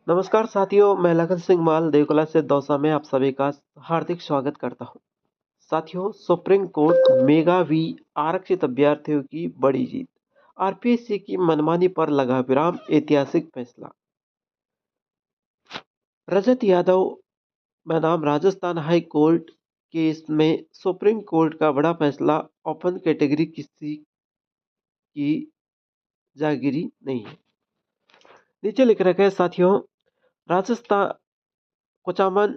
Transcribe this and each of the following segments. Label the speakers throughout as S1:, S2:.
S1: नमस्कार साथियों, मैं लखन सिंह माल देवकला से दौसा में आप सभी का हार्दिक स्वागत करता हूं। साथियों, सुप्रीम कोर्ट मेगा वी आरक्षित अभ्यर्थियों की बड़ी जीत। आरपीएससी की मनमानी पर लगा विराम, ऐतिहासिक फैसला। रजत यादव बनाम राजस्थान हाई कोर्ट केस में सुप्रीम कोर्ट का बड़ा फैसला। ओपन कैटेगरी किसी की जागीरी नहीं है। नीचे लिख रखा है साथियों, राजस्थान कुचामन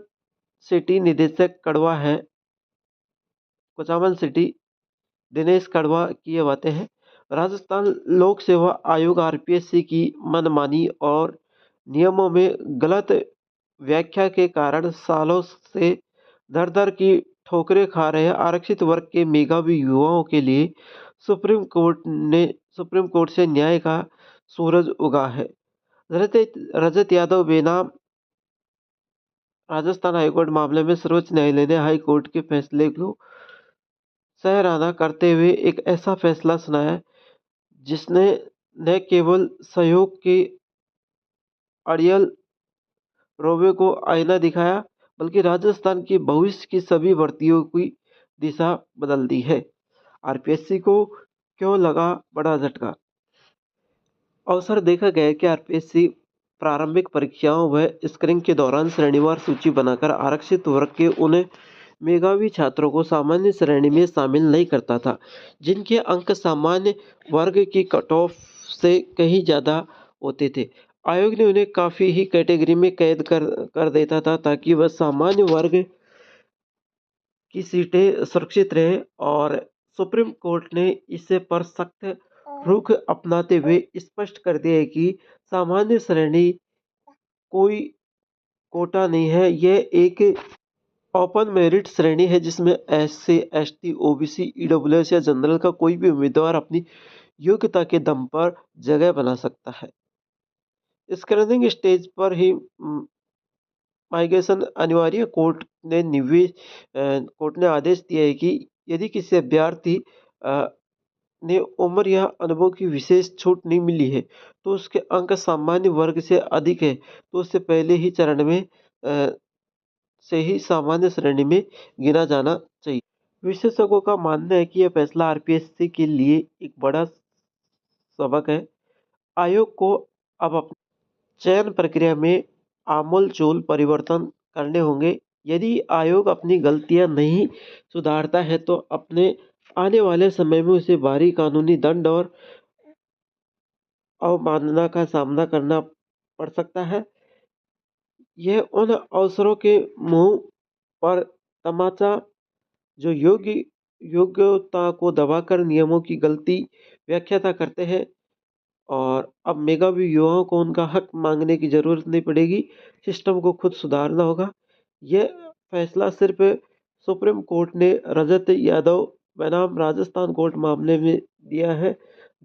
S1: सिटी निदेशक कड़वा है। कुचामन सिटी दिनेश कड़वा की ये बातें हैं। राजस्थान लोक सेवा आयोग आरपीएससी की मनमानी और नियमों में गलत व्याख्या के कारण सालों से दर दर की ठोकरें खा रहे आरक्षित वर्ग के मेधावी युवाओं के लिए सुप्रीम कोर्ट से न्याय का सूरज उगा है। रजत रजत यादव बेनाम राजस्थान हाईकोर्ट मामले में सर्वोच्च न्यायालय ने हाई कोर्ट के फैसले को सराहना करते हुए एक ऐसा फैसला सुनाया जिसने न केवल सहयोग के अड़ियल रोवे को आईना दिखाया, बल्कि राजस्थान की भविष्य की सभी भर्तियों की दिशा बदल दी है। आरपीएससी को क्यों लगा बड़ा झटका? अवसर देखा गया कि आरपीएससी प्रारंभिक परीक्षाओं व स्क्रीनिंग के दौरान श्रेणीवार सूची बनाकर आरक्षित वर्ग के उन मेधावी छात्रों को सामान्य श्रेणी में शामिल नहीं करता था, जिनके अंक सामान्य वर्ग की कट ऑफ से कहीं ज़्यादा होते थे। आयोग ने उन्हें काफ़ी ही कैटेगरी में कैद कर देता था ताकि वह सामान्य वर्ग की सीटें सुरक्षित रहे, और सुप्रीम कोर्ट ने इसे पर सख्त रुख अपनाते हुए स्पष्ट कर दिया है कि सामान्य श्रेणी कोई कोटा नहीं है। यह एक ओपन मेरिट श्रेणी है जिसमें एससी, एसटी, ओबीसी, ईडब्ल्यूएस या जनरल का कोई भी उम्मीदवार अपनी योग्यता के दम पर जगह बना सकता है। स्क्रीनिंग स्टेज पर ही माइग्रेशन अनिवार्य। कोर्ट ने आदेश दिया है कि यदि किसी अभ्यर्थी ने उम्र या अनुभव की विशेष छूट नहीं मिली है, तो उसके अंक सामान्य वर्ग से अधिक है, तो उससे पहले ही चरण में से ही सामान्य श्रेणी में गिना जाना चाहिए। विशेषज्ञों का मानना है कि यह फैसला आरपीएससी के लिए एक बड़ा सबक है। आयोग को अब अपनी चयन प्रक्रिया में आमूल-चूल परिवर्तन करने होंगे। यदि आयोग अपनी गलतियां नहीं सुधारता है तो अपने आने वाले समय में उसे भारी कानूनी दंड और अवमानना का सामना करना पड़ सकता है। यह उन अवसरों के मुंह पर तमाचा जो योग्यता को दबाकर नियमों की गलती व्याख्याता करते हैं, और अब मेधावी युवाओं को उनका हक मांगने की जरूरत नहीं पड़ेगी। सिस्टम को खुद सुधारना होगा। यह फैसला सिर्फ सुप्रीम कोर्ट ने रजत यादव बनाम राजस्थान कोर्ट मामले में दिया है,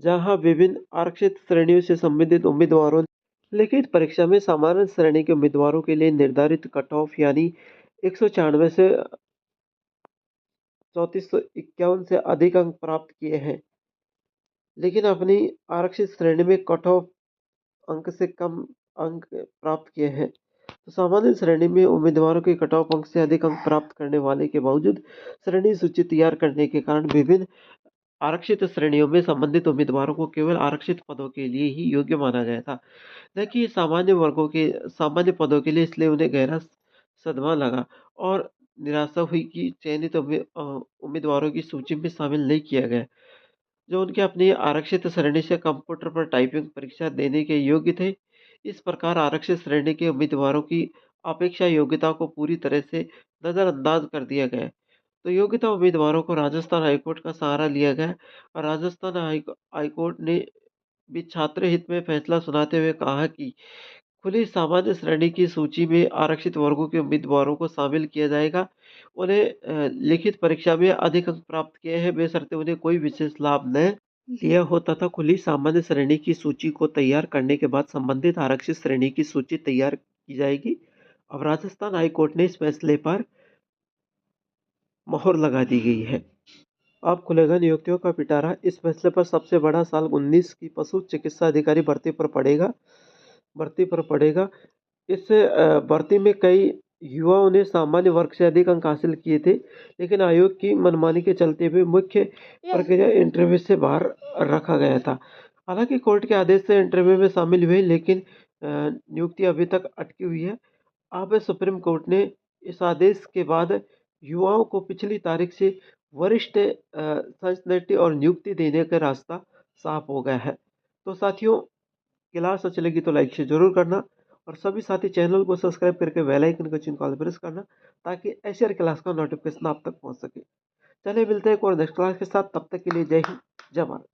S1: जहां विभिन्न आरक्षित श्रेणियों से संबंधित उम्मीदवारों ने लिखित परीक्षा में सामान्य श्रेणी के उम्मीदवारों के लिए निर्धारित कट ऑफ यानी 196 से 3451 से अधिक अंक प्राप्त किए हैं, लेकिन अपनी आरक्षित श्रेणी में कट ऑफ अंक से कम अंक प्राप्त किए हैं। तो सामान्य श्रेणी में उम्मीदवारों के कट ऑफ अंक से अधिक अंक प्राप्त करने वाले के बावजूद श्रेणी सूची तैयार करने के कारण विभिन्न आरक्षित श्रेणियों में संबंधित उम्मीदवारों को केवल आरक्षित पदों के लिए ही योग्य माना गया था, न कि सामान्य पदों के लिए। इसलिए उन्हें गहरा सदमा लगा और निराशा हुई कि चयनित उम्मीदवारों की सूची में शामिल नहीं किया गया, जो उनके अपनी आरक्षित श्रेणी से कंप्यूटर पर टाइपिंग परीक्षा देने के योग्य थे। इस प्रकार आरक्षित श्रेणी के उम्मीदवारों की अपेक्षा योग्यता को पूरी तरह से नजरअंदाज कर दिया गया। तो योग्यता उम्मीदवारों को राजस्थान हाईकोर्ट का सहारा लिया गया, और राजस्थान हाईकोर्ट ने भी छात्र हित में फैसला सुनाते हुए कहा कि खुली सामान्य श्रेणी की सूची में आरक्षित वर्गों के उम्मीदवारों को शामिल किया जाएगा। उन्हें लिखित परीक्षा में अधिक अंक प्राप्त किए हैं बेशर्ते उन्हें कोई विशेष लाभ न लिया हो, तथा खुली सामान्य श्रेणी की सूची को तैयार करने के बाद संबंधित आरक्षित श्रेणी की सूची तैयार की जाएगी। अब राजस्थान हाईकोर्ट ने इस फैसले पर मोहर लगा दी गई है। अब खुलेगा नियुक्तियों का पिटारा। इस फैसले पर सबसे बड़ा साल 19 की पशु चिकित्सा अधिकारी भर्ती पर पड़ेगा। इस भर्ती में कई युवाओं ने सामान्य वर्ग से अधिक अंक हासिल किए थे, लेकिन आयोग की मनमानी के चलते हुए मुख्य प्रक्रिया इंटरव्यू से बाहर रखा गया था। हालांकि कोर्ट के आदेश से इंटरव्यू में शामिल हुए, लेकिन नियुक्ति अभी तक अटकी हुई है। अब सुप्रीम कोर्ट ने इस आदेश के बाद युवाओं को पिछली तारीख से वरिष्ठ संस्थिति और नियुक्ति देने का रास्ता साफ हो गया है। तो साथियों, क्लास अच्छी लगी तो लाइक शेयर जरूर करना, और सभी साथी चैनल को सब्सक्राइब करके बेल आइकन को चिन्ह कॉल प्रेस करना, ताकि ऐसी हर क्लास का नोटिफिकेशन आप तक पहुंच सके। चलिए मिलते हैं एक और नेक्स्ट क्लास के साथ, तब तक के लिए जय हिंद, जय भारत।